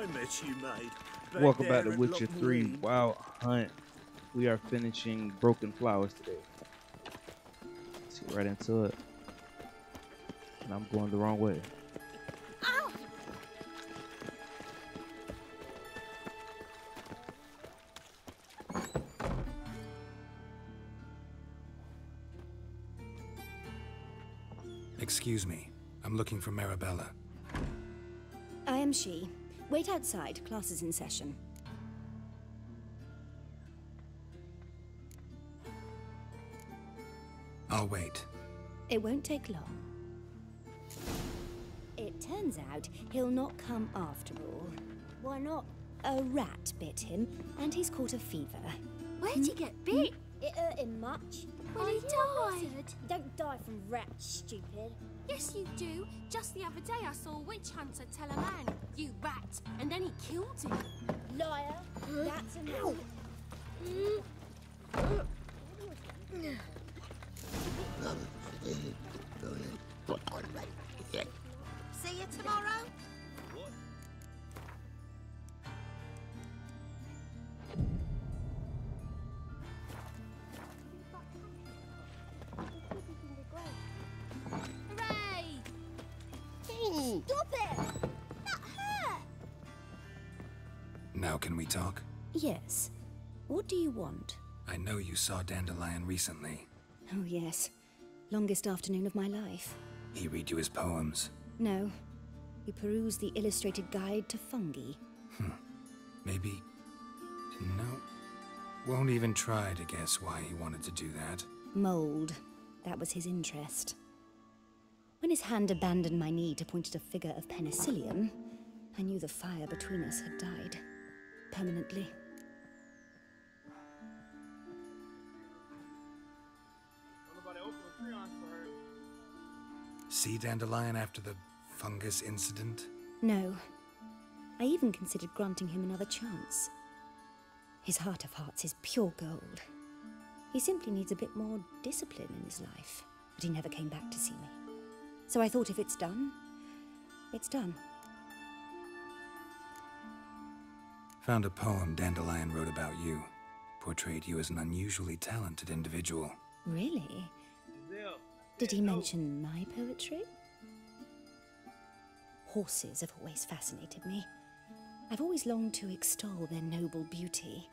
I met you, mate. Welcome back to Witcher 3 Wild Hunt. We are finishing Broken Flowers today. Let's get right into it. And I'm going the wrong way. Ow! Excuse me. I'm looking for Marabella. I am she. Wait outside. Class is in session. I'll wait. It won't take long. It turns out he'll not come after all. Why not? A rat bit him, and he's caught a fever. Where'd he get bit? It hurt him much. Well, he died. You don't die from rats, stupid. Yes, you do. Just the other day I saw a witch hunter tell a man, "You rat," and then he killed him. Liar. That's a no. See you tomorrow. Hooray! Stop it! That hurt! Now can we talk? Yes. What do you want? I know you saw Dandelion recently. Oh, yes. Longest afternoon of my life. He read you his poems. No. We perused the illustrated guide to fungi. Maybe... No. Won't even try to guess why he wanted to do that. Mold. That was his interest. When his hand abandoned my knee to point at a figure of penicillium, I knew the fire between us had died. Permanently. See Dandelion after the fungus incident? No. I even considered granting him another chance. His heart of hearts is pure gold. He simply needs a bit more discipline in his life. But he never came back to see me. So I thought if it's done, it's done. Found a poem Dandelion wrote about you. Portrayed you as an unusually talented individual. Really? Did he mention my poetry? Horses have always fascinated me. I've always longed to extol their noble beauty.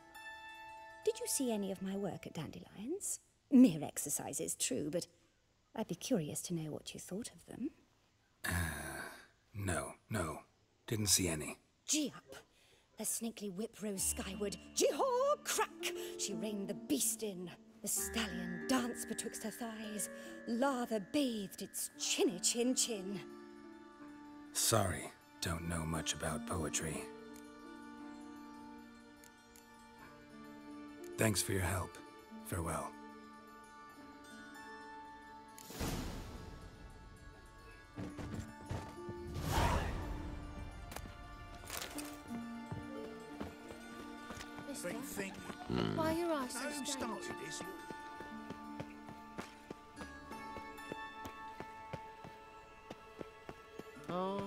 Did you see any of my work at Dandelion's? Mere exercises, true, but I'd be curious to know what you thought of them. No. Didn't see any. Gee up! A snakely whip rose skyward. Gee-haw! Crack! She reined the beast in. The stallion danced betwixt her thighs. Lather bathed its chinny chin. Sorry, don't know much about poetry. Thanks for your help. Farewell. Mister, why are your eyes so strange? Oh,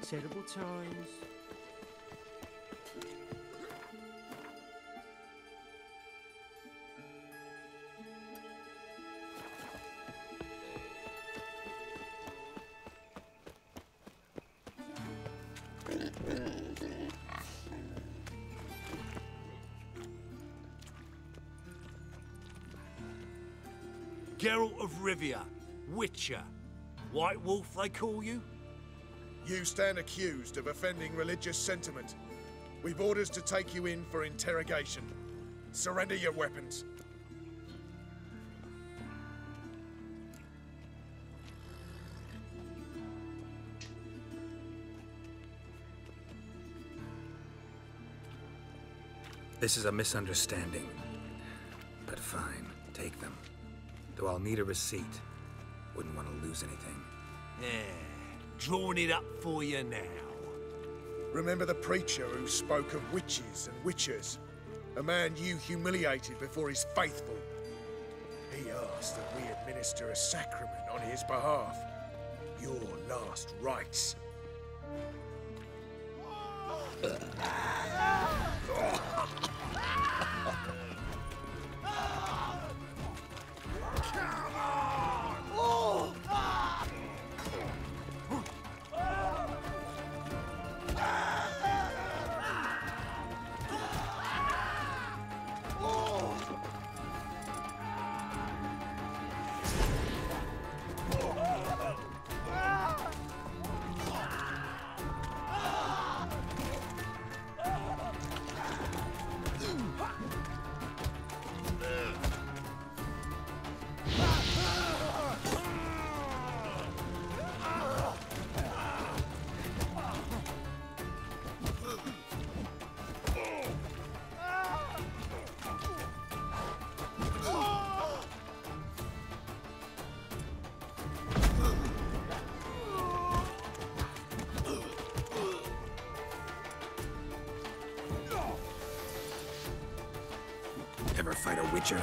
terrible times. Geralt of Rivia, Witcher. White Wolf, they call you? You stand accused of offending religious sentiment. We've orders to take you in for interrogation. Surrender your weapons. This is a misunderstanding. But fine, take them. Though I'll need a receipt. Wouldn't want to lose anything. Yeah, drawing it up for you now. Remember the preacher who spoke of witches and witchers? A man you humiliated before his faithful. He asked that we administer a sacrament on his behalf. Your last rites. Ever fight a witcher?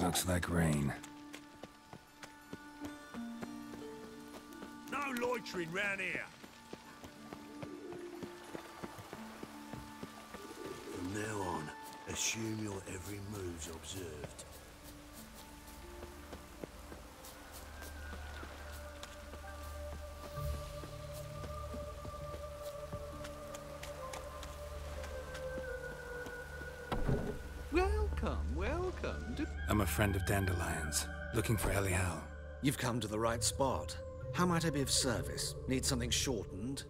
Looks like rain. No loitering round here. From now on, assume your every move's observed. Welcome. I'm a friend of Dandelion's, looking for Elial. You've come to the right spot. How might I be of service? Need something shortened?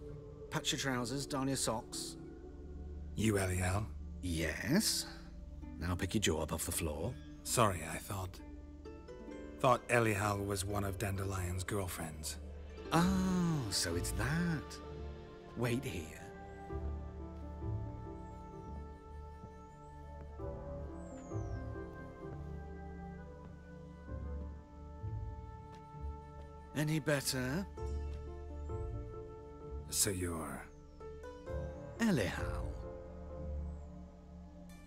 Patch your trousers, darn your socks. You Elial? Yes. Now pick your jaw up off the floor. Sorry, I thought Elial was one of Dandelion's girlfriends. Oh, so it's that. Wait here. Any better? So you're... Elial.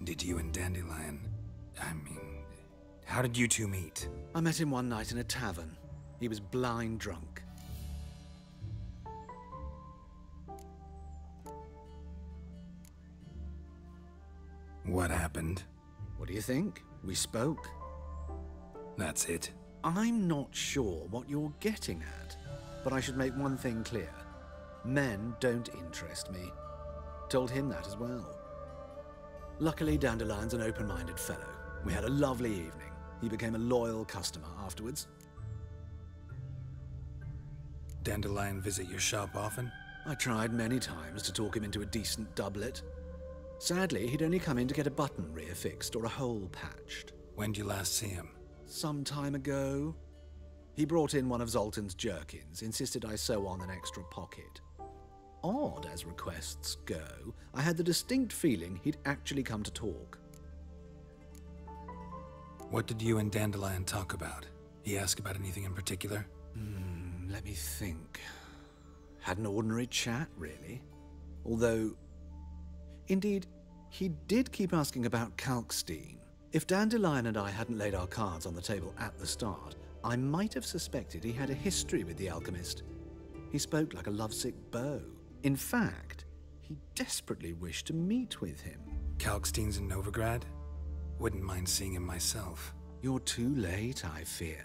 Did you and Dandelion... how did you two meet? I met him one night in a tavern. He was blind drunk. What happened? What do you think? We spoke. That's it? I'm not sure what you're getting at, but I should make one thing clear. Men don't interest me. Told him that as well. Luckily, Dandelion's an open-minded fellow. We had a lovely evening. He became a loyal customer afterwards. Dandelion visit your shop often? I tried many times to talk him into a decent doublet. Sadly, he'd only come in to get a button reaffixed or a hole patched. When'd you last see him? Some time ago. He brought in one of Zoltan's jerkins, insisted I sew on an extra pocket. Odd as requests go, I had the distinct feeling he'd actually come to talk. What did you and Dandelion talk about? He ask about anything in particular? Let me think. Had an ordinary chat, really. Although, indeed, he did keep asking about Kalkstein. If Dandelion and I hadn't laid our cards on the table at the start, I might have suspected he had a history with the alchemist. He spoke like a lovesick beau. In fact, he desperately wished to meet with him. Kalkstein's in Novigrad? Wouldn't mind seeing him myself. You're too late, I fear.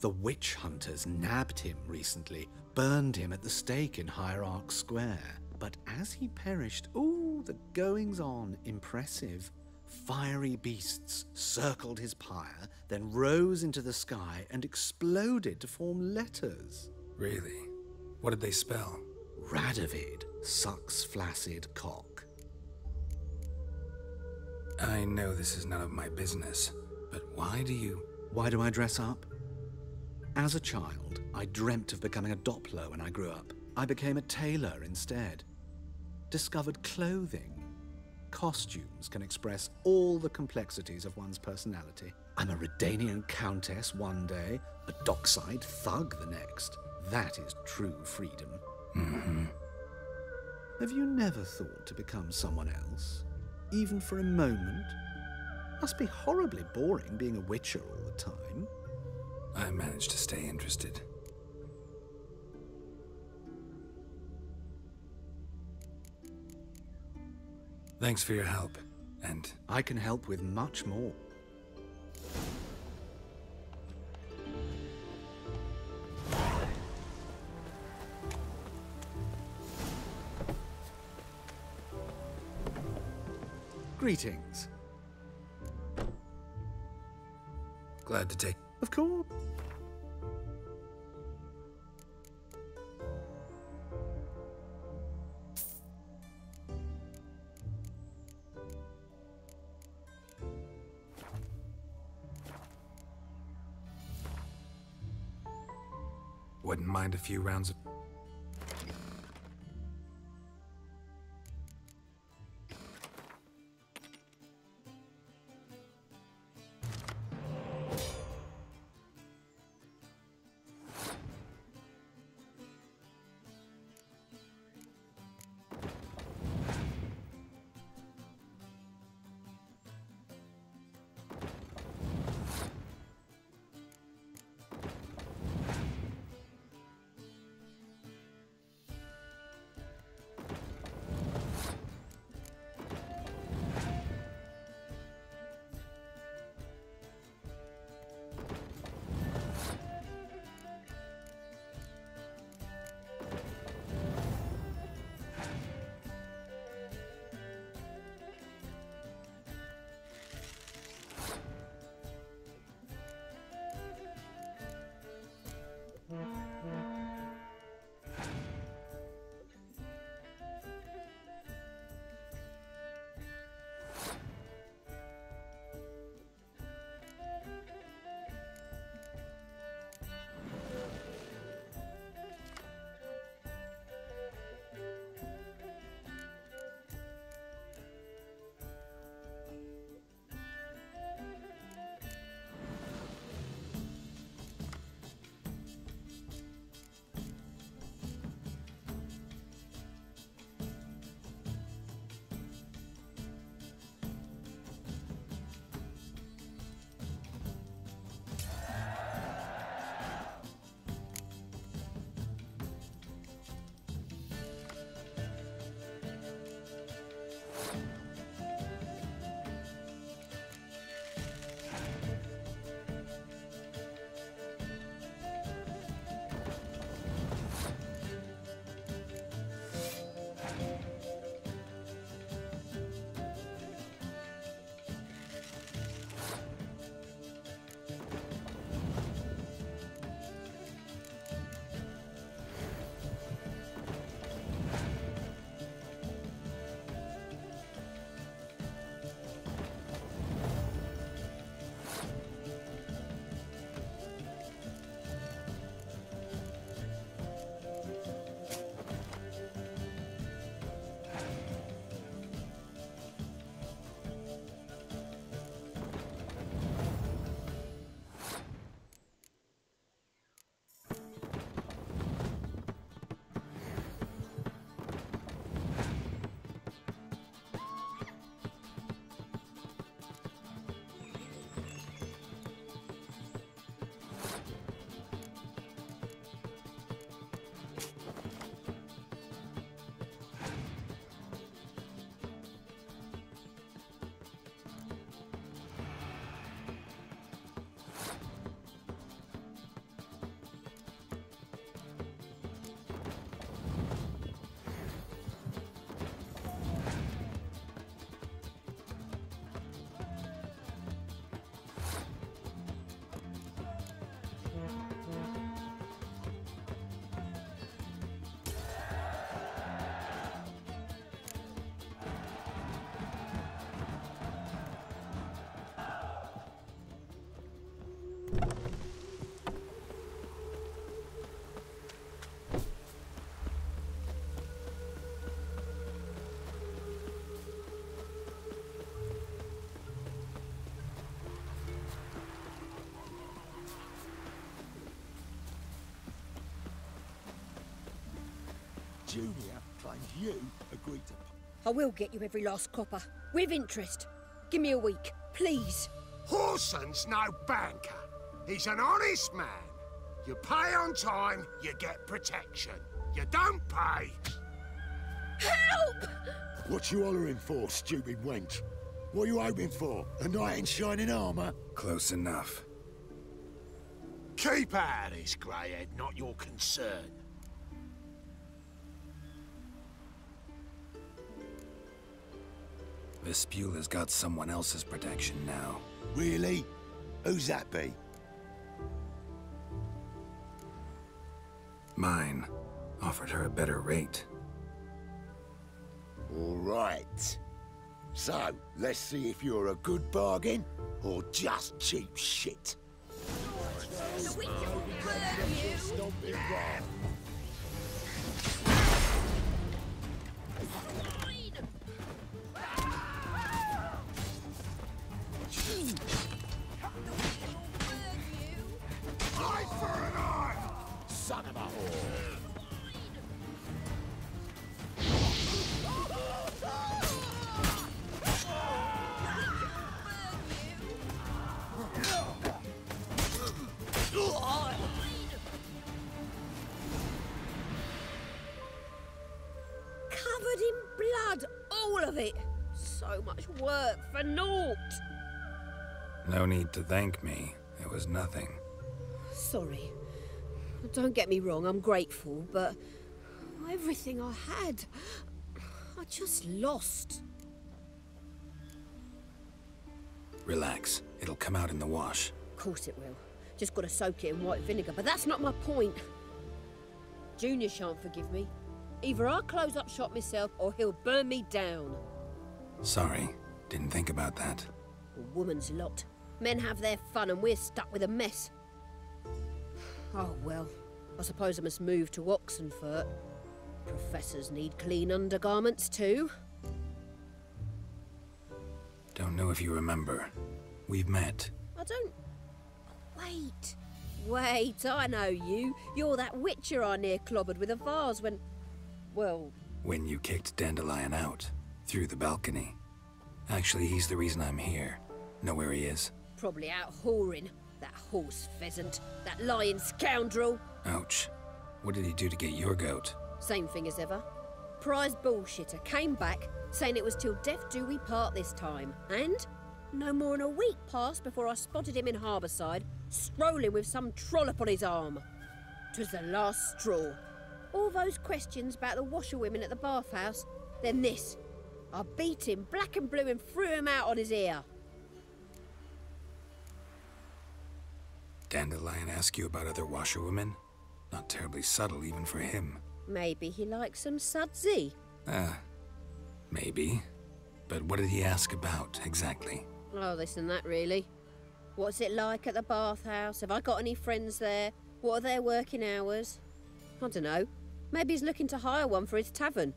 The witch hunters nabbed him recently, burned him at the stake in Hierarch Square. But as he perished, ooh, the goings-on, impressive. Fiery beasts circled his pyre, then rose into the sky and exploded to form letters. Really? What did they spell? Radovid, sucks flaccid cock. I know this is none of my business, but why do I dress up? As a child, I dreamt of becoming a Doppler when I grew up. I became a tailor instead. Discovered clothing. Costumes can express all the complexities of one's personality. I'm a Redanian countess one day, a dockside thug the next. That is true freedom. Have you never thought to become someone else? Even for a moment? Must be horribly boring being a witcher all the time. I managed to stay interested. Thanks for your help, and... I can help with much more. Greetings. Glad to take... Of course. Wouldn't mind a few rounds of... Junior claims you agreed to... I will get you every last copper, with interest. Give me a week, please. Horson's no banker. He's an honest man. You pay on time, you get protection. You don't pay... Help! What you hollering for, stupid wench? What you hoping for? A knight in shining armour? Close enough. Keep out of this, greyhead, not your concern. Vespula's got someone else's protection now. Really? Who's that be? Mine. Offered her a better rate. All right. So, let's see if you're a good bargain or just cheap shit. The witcher will burn you! Eye for an eye! Son of a whore! Covered in blood, all of it. So much work for naught. No need to thank me. It was nothing. Sorry. Don't get me wrong, I'm grateful, but everything I had, I just lost. Relax. It'll come out in the wash. Of course it will. Just gotta soak it in white vinegar, but that's not my point. Junior shan't forgive me. Either I'll close up shop myself or he'll burn me down. Sorry. Didn't think about that. A woman's lot. Men have their fun and we're stuck with a mess. Oh well, I suppose I must move to Oxenfurt. Professors need clean undergarments too. Don't know if you remember. We've met. I don't... Wait, I know you. You're that witcher I near clobbered with a vase when... Well... When you kicked Dandelion out. Through the balcony. Actually, he's the reason I'm here. Know where he is? Probably out whoring. That horse pheasant. That lying scoundrel. Ouch. What did he do to get your goat? Same thing as ever. Prize bullshitter came back, saying it was till death do we part this time. And no more than a week passed before I spotted him in Harbourside, strolling with some trollop on his arm. 'Twas the last straw. All those questions about the washerwomen at the bathhouse, then this. I beat him black and blue and threw him out on his ear. Dandelion ask you about other washerwomen? Not terribly subtle even for him. Maybe he likes some sudsy. Maybe. But what did he ask about, exactly? Oh, this and that, really. What's it like at the bathhouse? Have I got any friends there? What are their working hours? I don't know. Maybe he's looking to hire one for his tavern.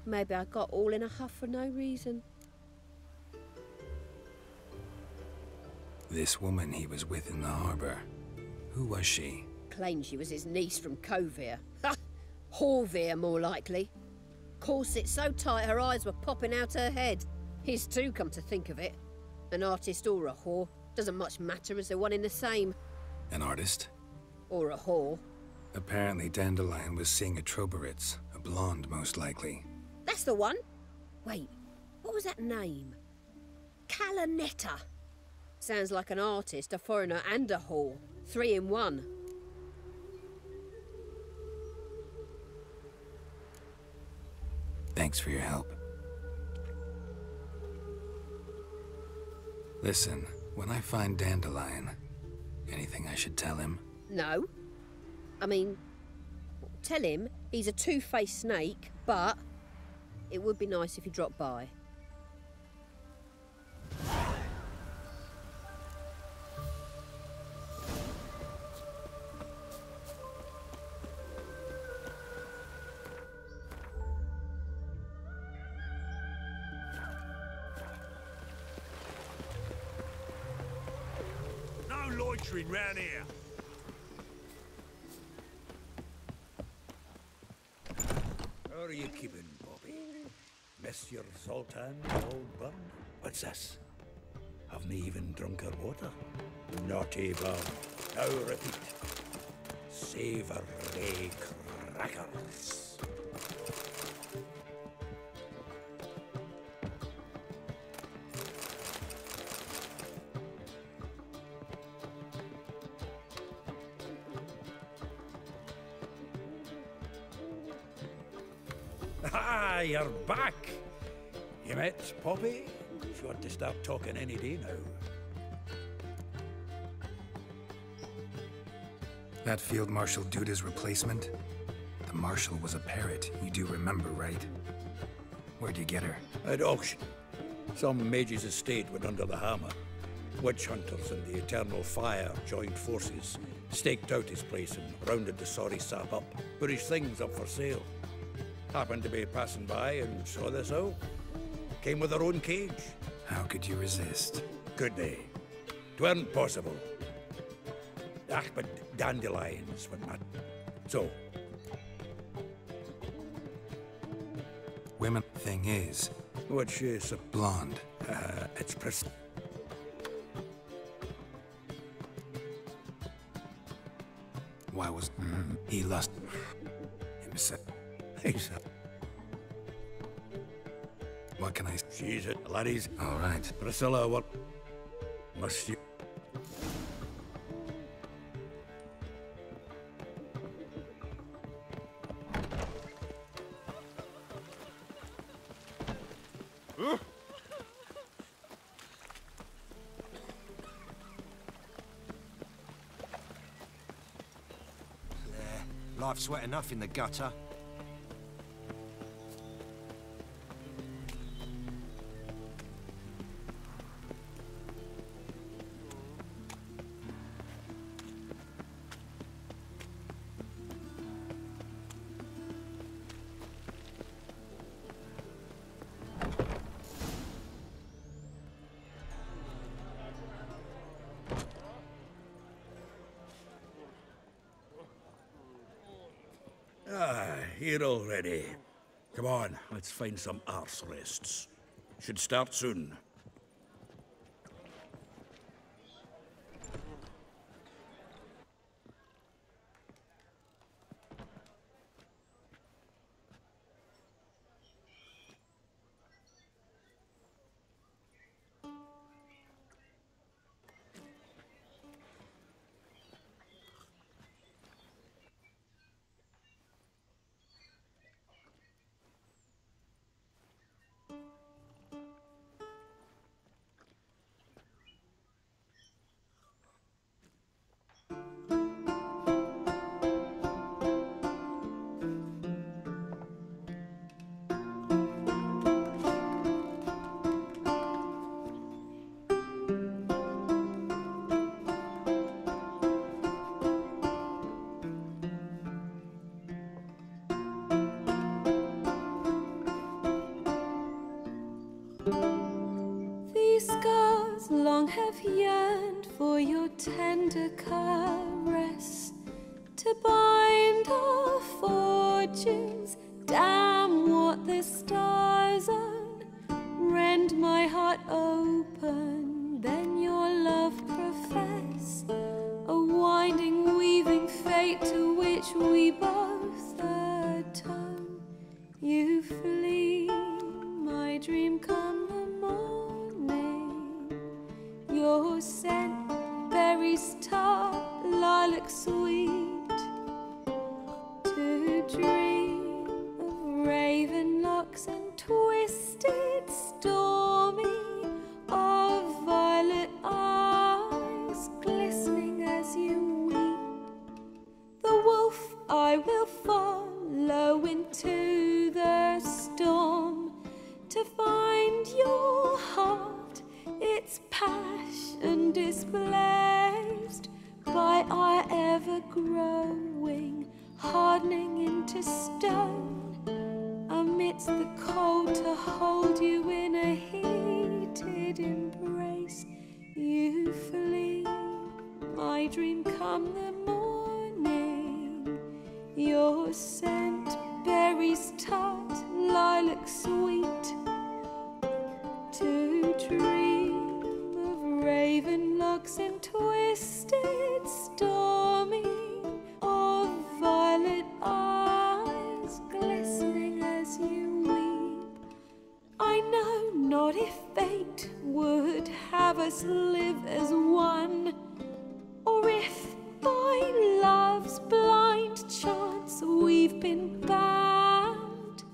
Maybe I got all in a huff for no reason. This woman he was with in the harbour. Who was she? Claimed she was his niece from Kovir. Ha! Horvir, more likely. Corset so tight her eyes were popping out her head. His too, come to think of it. An artist or a whore. Doesn't much matter as they're one in the same. An artist? Or a whore. Apparently Dandelion was seeing a Troberitz. A blonde, most likely. That's the one. Wait, what was that name? Calanetta. Sounds like an artist, a foreigner and a whore. 3 in 1. Thanks for your help. Listen, when I find Dandelion, anything I should tell him? No. I mean, tell him he's a two-faced snake, but it would be nice if he dropped by. No loitering round here. How are you keeping, Bobby? Miss your Zoltan, old bun? What's this? Have me even drunk her water? Naughty bum. Now repeat. Savoury crackers. Ah, you're back. You met Poppy? She ought to start talking any day now. That Field Marshal Duda's replacement? The Marshal was a parrot, you do remember, right? Where'd you get her? At auction. Some mage's estate went under the hammer. Witch hunters and the Eternal Fire joined forces, staked out his place and rounded the sorry sap up, put his things up for sale. Happened to be passing by and saw this out. Came with their own cage. How could you resist? Could they? 'Tweren't possible. Ah, but dandelions were not. So. Women. Thing is. What's she? Blonde. It's Priscilla. Why was he lost himself? What can I? She's it, laddies. All right. Priscilla, what must you? Life's wet enough in the gutter. Here already. Come on, let's find some arse rests. Should start soon. These scars long have yearned for your tender caress, to bind our fortunes. Damn what the stars own. Rend my heart open, then your love profess, a winding, weaving fate to which we both atone. You flee, my dream come the morning. Your scent, berries tart, lilac sweet, to dream of raven locks and twisted stormy, of violet eyes glistening as you weep. The wolf I will follow into the storm, to find your heart, its passion displaced by our ever-growing, hardening into stone. Amidst the cold, to hold you in a heated embrace. You flee, my dream come the morning. Your scent, berries tart, lilac sweet, to dream of raven locks and twisted stormy, of violet eyes glistening as you weep. I know not if fate would have us live as one, or if by love's blind chance we've been bound.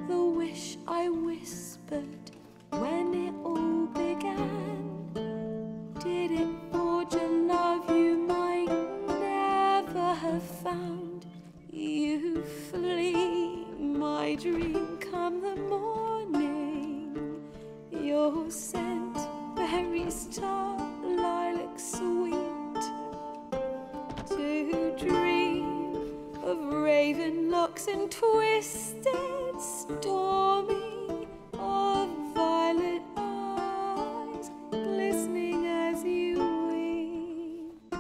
The wish I whispered when it all began, did it forge a love you might never your scent, berry star, lilac sweet. To dream of raven locks and twisted stormy, of violet eyes glistening as you weep.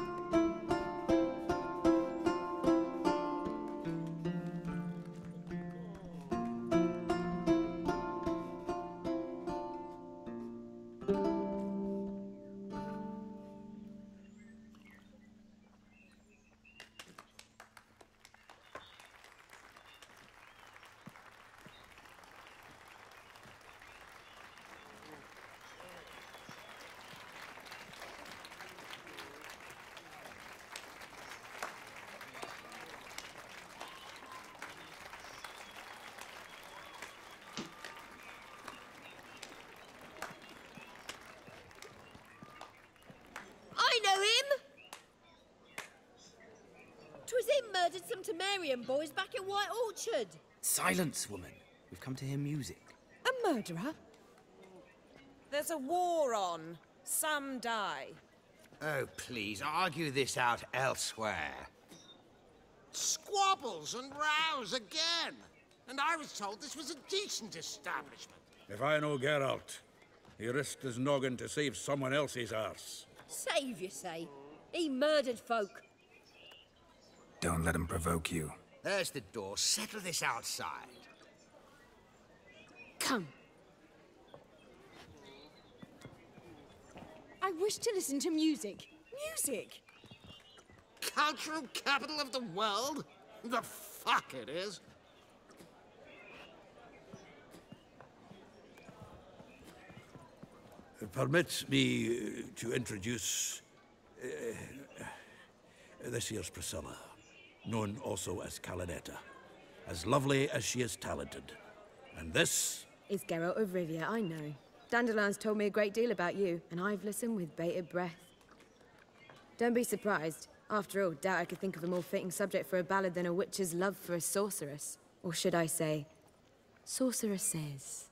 I know him! 'Twas him murdered some Temerian boys back in White Orchard. Silence, woman. We've come to hear music. A murderer? There's a war on. Some die. Oh, please, argue this out elsewhere. Squabbles and rows again. And I was told this was a decent establishment. If I know Geralt, he risked his noggin to save someone else's arse. Save, you say? He murdered folk. Don't let him provoke you. There's the door. Settle this outside. Come. I wish to listen to music. Music! Cultural capital of the world? The fuck it is. Permit me to introduce this here's Priscilla, known also as Calinetta, as lovely as she is talented. And this is Geralt of Rivia, I know. Dandelion's told me a great deal about you, and I've listened with bated breath. Don't be surprised. After all, doubt I could think of a more fitting subject for a ballad than a witch's love for a sorceress. Or should I say, sorceresses.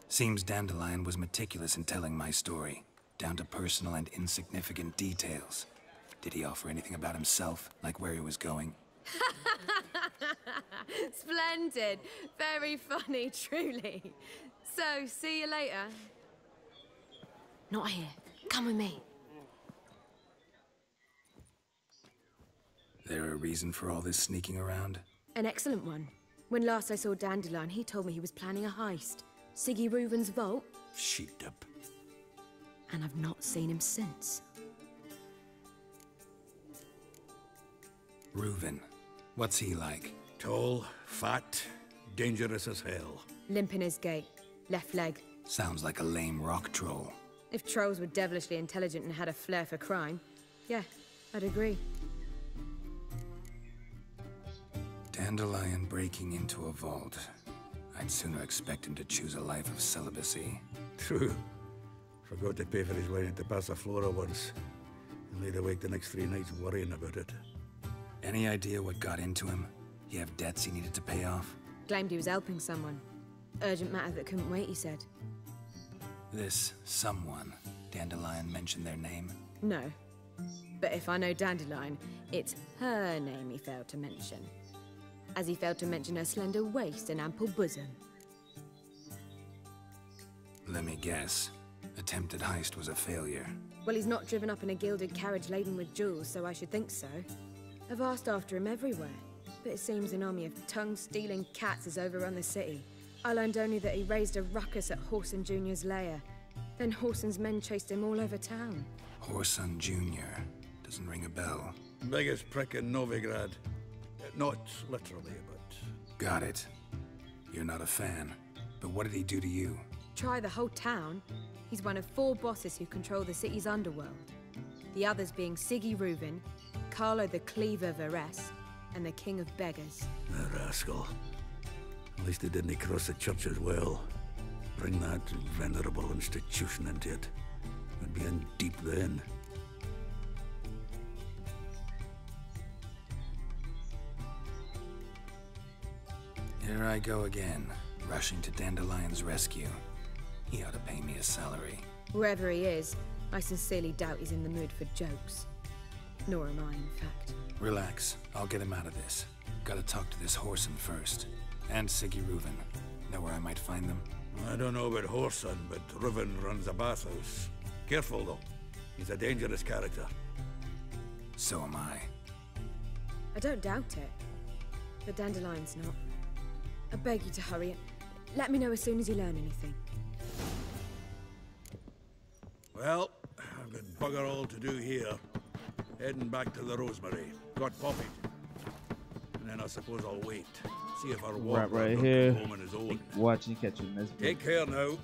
Seems Dandelion was meticulous in telling my story, down to personal and insignificant details. Did he offer anything about himself, like where he was going? Splendid. Very funny, truly. So, see you later. Not here. Come with me. There a reason for all this sneaking around? An excellent one. When last I saw Dandelion, he told me he was planning a heist. Siggy Reuven's vault. Sheeped up. And I've not seen him since. Reuven. What's he like? Tall, fat, dangerous as hell. Limp in his gait. Left leg. Sounds like a lame rock troll. If trolls were devilishly intelligent and had a flair for crime, yeah, I'd agree. Dandelion breaking into a vault. I'd sooner expect him to choose a life of celibacy. True. Forgot to pay for his wine at the Passaflora once. And laid awake the next 3 nights worrying about it. Any idea what got into him? He have debts he needed to pay off? Claimed he was helping someone. Urgent matter that couldn't wait, he said. This someone, Dandelion mentioned their name? No. But if I know Dandelion, it's her name he failed to mention. As he failed to mention her slender waist and ample bosom. Let me guess. Attempted heist was a failure. Well, he's not driven up in a gilded carriage laden with jewels, so I should think so. I've asked after him everywhere, but it seems an army of tongue-stealing cats has overrun the city. I learned only that he raised a ruckus at Whoreson Jr.'s lair. Then Whoreson's men chased him all over town. Whoreson Jr. Doesn't ring a bell. Biggest prick in Novigrad. Not literally, but... Got it. You're not a fan. But what did he do to you? Try the whole town. He's one of 4 bosses who control the city's underworld. The others being Siggy Reuven, Carlo the Cleaver Varese, and the King of Beggars. A rascal. At least he didn't cross the church as well. Bring that venerable institution into it. We'd be in deep then. Here I go again, rushing to Dandelion's rescue. He ought to pay me a salary. Whoever he is, I sincerely doubt he's in the mood for jokes. Nor am I, in fact. Relax. I'll get him out of this. Gotta talk to this Whoreson first. And Siggy Reuven. Know where I might find them? I don't know about Whoreson, but Reuven runs a bathhouse. Careful, though. He's a dangerous character. So am I. I don't doubt it. But Dandelion's not. I beg you to hurry. Let me know as soon as you learn anything. Well, I've got bugger all to do here. Heading back to the Rosemary. Got Poppy. And then I suppose I'll wait. See if our walk right here. home on his own. Watching catch you in this. Take care now.